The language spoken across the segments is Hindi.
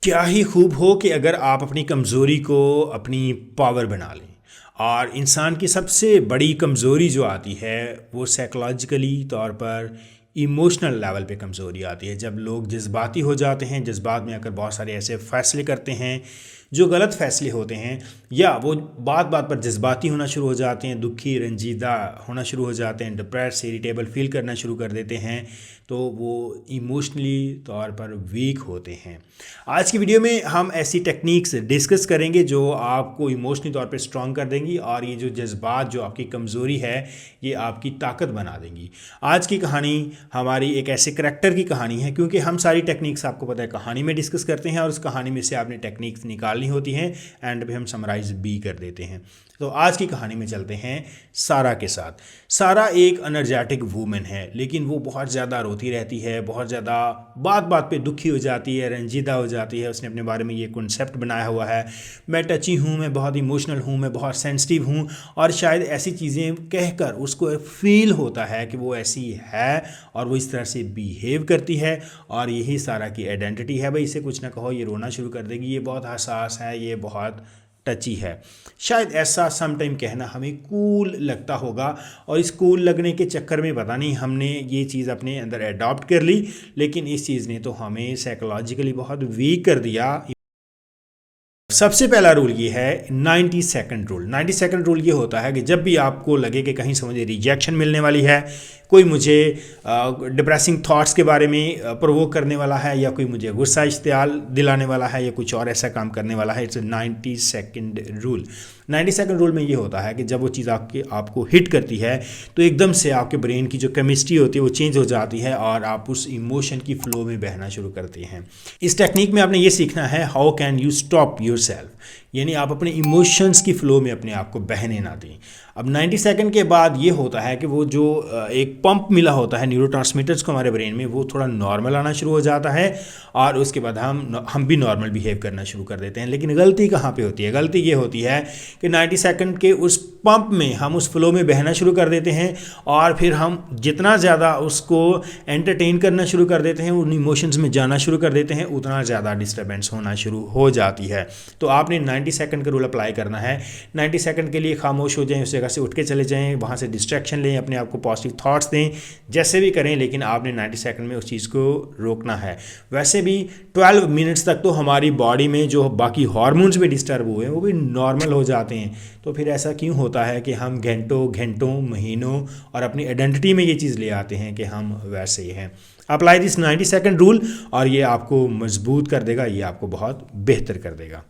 क्या ही खूब हो कि अगर आप अपनी कमज़ोरी को अपनी पावर बना लें। और इंसान की सबसे बड़ी कमज़ोरी जो आती है वो साइकोलॉजिकली तौर पर इमोशनल लेवल पे कमज़ोरी आती है। जब लोग जज्बाती हो जाते हैं, जज्बात में आकर बहुत सारे ऐसे फ़ैसले करते हैं जो गलत फ़ैसले होते हैं, या वो बात बात पर जज्बाती होना शुरू हो जाते हैं, दुखी रंजीदा होना शुरू हो जाते हैं, डिप्रेस इरिटेबल फील करना शुरू कर देते हैं, तो वो इमोशनली तौर पर वीक होते हैं। आज की वीडियो में हम ऐसी टेक्निक्स डिस्कस करेंगे जो आपको इमोशनली तौर पे स्ट्रॉन्ग कर देंगी, और ये जो जज्बात जो आपकी कमज़ोरी है ये आपकी ताकत बना देंगी। आज की कहानी हमारी एक ऐसे करैक्टर की कहानी है, क्योंकि हम सारी टेक्निक्स आपको पता है कहानी में डिस्कस करते हैं, और उस कहानी में से आपने टेक्निक्स निकालनी होती हैं, एंड पे हम समराइज भी कर देते हैं। तो आज की कहानी में चलते हैं सारा के साथ। सारा एक एनर्जेटिक वूमेन है, लेकिन वो बहुत ज़्यादा रोती रहती है, बहुत ज़्यादा बात बात पे दुखी हो जाती है, रंजीदा हो जाती है। उसने अपने बारे में ये कॉन्सेप्ट बनाया हुआ है, मैं टची हूँ, मैं बहुत इमोशनल हूँ, मैं बहुत सेंसिटिव हूँ, और शायद ऐसी चीज़ें कहकर उसको फील होता है कि वो ऐसी है और वो इस तरह से बिहेव करती है, और यही सारा की आइडेंटिटी है। भाई इसे कुछ ना कहो, ये रोना शुरू कर देगी, ये बहुत हसास है, ये बहुत टची है। शायद ऐसा सम टाइम कहना हमें कूल लगता होगा, और इस कूल लगने के चक्कर में पता नहीं हमने ये चीज़ अपने अंदर अडॉप्ट कर ली, लेकिन इस चीज़ ने तो हमें साइकोलॉजिकली बहुत वीक कर दिया। सबसे पहला रूल ये है 90 सेकंड रूल। 90 सेकंड रूल ये होता है कि जब भी आपको लगे कि कहीं से मुझे रिजेक्शन मिलने वाली है, कोई मुझे डिप्रेसिंग थॉट्स के बारे में प्रोवोक करने वाला है, या कोई मुझे गुस्सा इश्तियाल दिलाने वाला है, या कुछ और ऐसा काम करने वाला है, it's 90 second rule. 90 second rule में ये होता है कि जब वो चीज़ आपको हिट करती है, तो एकदम से आपके ब्रेन की जो केमिस्ट्री होती है वो चेंज हो जाती है, और आप उस इमोशन की फ्लो में बहना शुरू करते हैं। इस टेक्निक में आपने ये सीखना है, how can you stop your self, यानी आप अपने इमोशंस की फ्लो में अपने आप को बहने ना दें। अब 90 सेकंड के बाद ये होता है कि वो जो एक पंप मिला होता है न्यूरोट्रांसमीटर्स को हमारे ब्रेन में, वो थोड़ा नॉर्मल आना शुरू हो जाता है, और उसके बाद हम भी नॉर्मल बिहेव करना शुरू कर देते हैं। लेकिन गलती कहाँ पे होती है? गलती ये होती है कि 90 सेकंड के उस पंप में हम उस फ्लो में बहना शुरू कर देते हैं, और फिर हम जितना ज़्यादा उसको एंटरटेन करना शुरू कर देते हैं, उन इमोशंस में जाना शुरू कर देते हैं, उतना ज़्यादा डिस्टर्बेंस होना शुरू हो जाती है। तो आपने 90 सेकंड का रूल अप्लाई करना है। 90 सेकंड के लिए खामोश हो जाएं, उस जगह से उठ के चले जाएं, वहाँ से डिस्ट्रैक्शन लें, अपने आप को पॉजिटिव थॉट्स दें, जैसे भी करें, लेकिन आपने 90 सेकंड में उस चीज़ को रोकना है। वैसे भी 12 मिनट्स तक तो हमारी बॉडी में जो बाकी हार्मोन्स भी डिस्टर्ब हुए हैं वो भी नॉर्मल हो जाते हैं। तो फिर ऐसा क्यों होता है कि हम घंटों घंटों महीनों और अपनी आइडेंटिटी में ये चीज़ ले आते हैं कि हम वैसे ही हैं? अप्लाई दिस 90 सेकंड रूल, और ये आपको मजबूत कर देगा, ये आपको बहुत बेहतर कर देगा।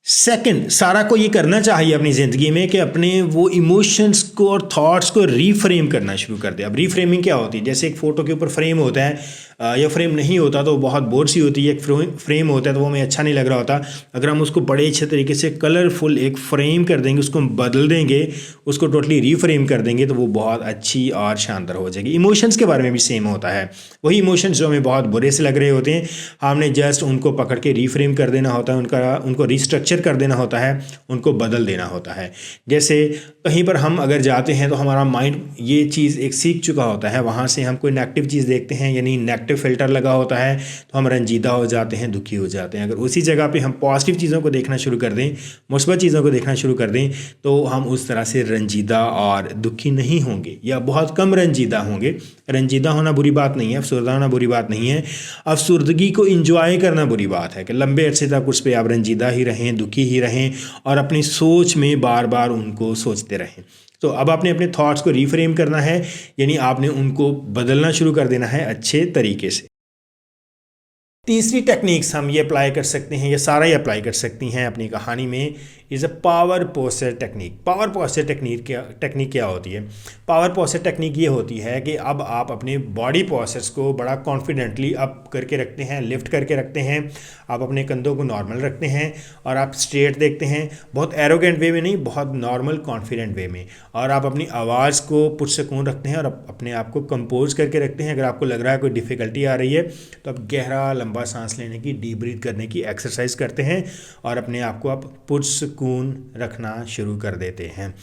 सेकंड, सारा को ये करना चाहिए अपनी ज़िंदगी में कि अपने वो इमोशंस को और थॉट्स को रीफ्रेम करना शुरू कर दे। अब रीफ्रेमिंग क्या होती है? जैसे एक फ़ोटो के ऊपर फ्रेम होता है, या फ्रेम नहीं होता तो बहुत बोर सी होती है, एक फ्रेम होता है तो वो हमें अच्छा नहीं लग रहा होता। अगर हम उसको बड़े अच्छे तरीके से कलरफुल एक फ्रेम कर देंगे, उसको हम बदल देंगे, उसको टोटली रीफ्रेम कर देंगे, तो वो बहुत अच्छी और शानदार हो जाएगी। इमोशंस के बारे में भी सेम होता है। वही इमोशंस जो हमें बहुत बुरे से लग रहे होते हैं, हमने जस्ट उनको पकड़ के रीफ्रेम कर देना होता है, उनको रिस्ट्रक्चर कर देना होता है, उनको बदल देना होता है। जैसे कहीं पर हम अगर जाते हैं तो हमारा माइंड ये चीज़ एक सीख चुका होता है, वहाँ से हम कोई नेगेटिव चीज़ देखते हैं, यानी नेगेटिव फिल्टर लगा होता है, तो हम रंजीदा हो जाते हैं, दुखी हो जाते हैं। अगर उसी जगह पे हम पॉजिटिव चीज़ों को देखना शुरू कर दें, मुस्बत चीज़ों को देखना शुरू कर दें, तो हम उस तरह से रंजीदा और दुखी नहीं होंगे, या बहुत कम रंजीदा होंगे। रंजीदा होना बुरी बात नहीं है, अफसरदा होना बुरी बात नहीं है। अफसरदगी को इंजॉय करना बुरी बात है कि लंबे अरसे तक उस पर आप रंजीदा ही रहें, दुखी ही रहें, और अपनी सोच में बार बार उनको सोचते रहें। तो अब आपने अपने थॉट्स को रीफ्रेम करना है, यानी आपने उनको बदलना शुरू कर देना है अच्छे तरीके से। तीसरी टेक्निक्स हम ये अप्लाई कर सकते हैं, या सारा ही अप्लाई कर सकती हैं अपनी कहानी में, is a power posture technique. Power posture technique क्या होती है? पावर पोस्चर टेक्निक ये होती है कि अब आप अपने बॉडी पोस्चर्स को बड़ा कॉन्फिडेंटली अप करके रखते हैं, लिफ्ट करके रखते हैं, आप अपने कंधों को नॉर्मल रखते हैं, और आप स्ट्रेट देखते हैं, बहुत एरोगेंट वे में नहीं, बहुत नॉर्मल कॉन्फिडेंट वे में, और आप अपनी आवाज़ को पुरसकून रखते हैं, और अपने आप को कंपोज करके रखते हैं। अगर आपको लग रहा है कोई डिफ़िकल्टी आ रही है, तो आप गहरा लंबा सांस लेने की, डीप ब्रीथ करने की एक्सरसाइज करते हैं, और अपने आप को आप पुरसकून रखना शुरू कर देते हैं।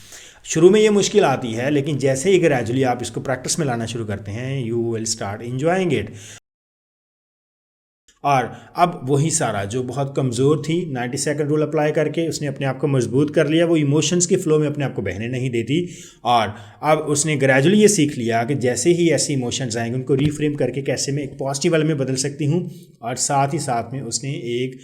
शुरू में ये मुश्किल आती है, लेकिन जैसे ही ग्रेजुअली आप इसको प्रैक्टिस में लाना शुरू करते हैं, you will start enjoying it. और अब वही सारा जो बहुत कमज़ोर थी 90 सेकंड रूल अप्लाई करके उसने अपने आप को मजबूत कर लिया, वो इमोशंस के फ्लो में अपने आप को बहने नहीं देती। और अब उसने ग्रेजुअली ये सीख लिया कि जैसे ही ऐसे इमोशंस आएंगे उनको रीफ्रेम करके कैसे मैं एक पॉजिटिव वाले में बदल सकती हूँ। और साथ ही साथ में उसने एक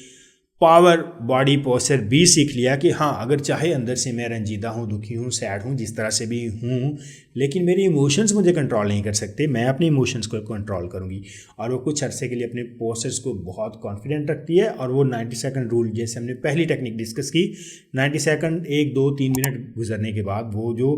पावर बॉडी पोस्चर भी सीख लिया कि हाँ, अगर चाहे अंदर से मैं रंजीदा हूँ, दुखी हूँ, सैड हूँ, जिस तरह से भी हूँ, लेकिन मेरे इमोशंस मुझे कंट्रोल नहीं कर सकते, मैं अपने इमोशंस को कंट्रोल करूँगी। और वो कुछ अरसे के लिए अपने पोस्चर्स को बहुत कॉन्फिडेंट रखती है। और वो 90 सेकंड रूल, जैसे हमने पहली टेक्निक डिस्कस की, 90 सेकंड 1 2 3 मिनट गुजरने के बाद वो जो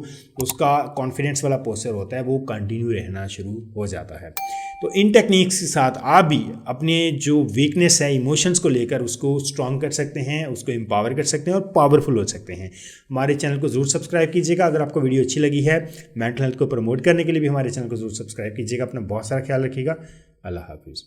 उसका कॉन्फिडेंस वाला पोस्चर होता है वो कंटिन्यू रहना शुरू हो जाता है। तो इन टेक्निक्स के साथ आप भी अपने जो वीकनेस है इमोशंस को लेकर उसको स्ट्रॉन्ग कर सकते हैं, उसको एम्पावर कर सकते हैं और पावरफुल हो सकते हैं। हमारे चैनल को ज़रूर सब्सक्राइब कीजिएगा। अगर आपको वीडियो अच्छी लगी है, मेंटल हेल्थ को प्रमोट करने के लिए भी हमारे चैनल को ज़रूर सब्सक्राइब कीजिएगा। अपना बहुत सारा ख्याल रखिएगा। अल्लाह हाफिज़।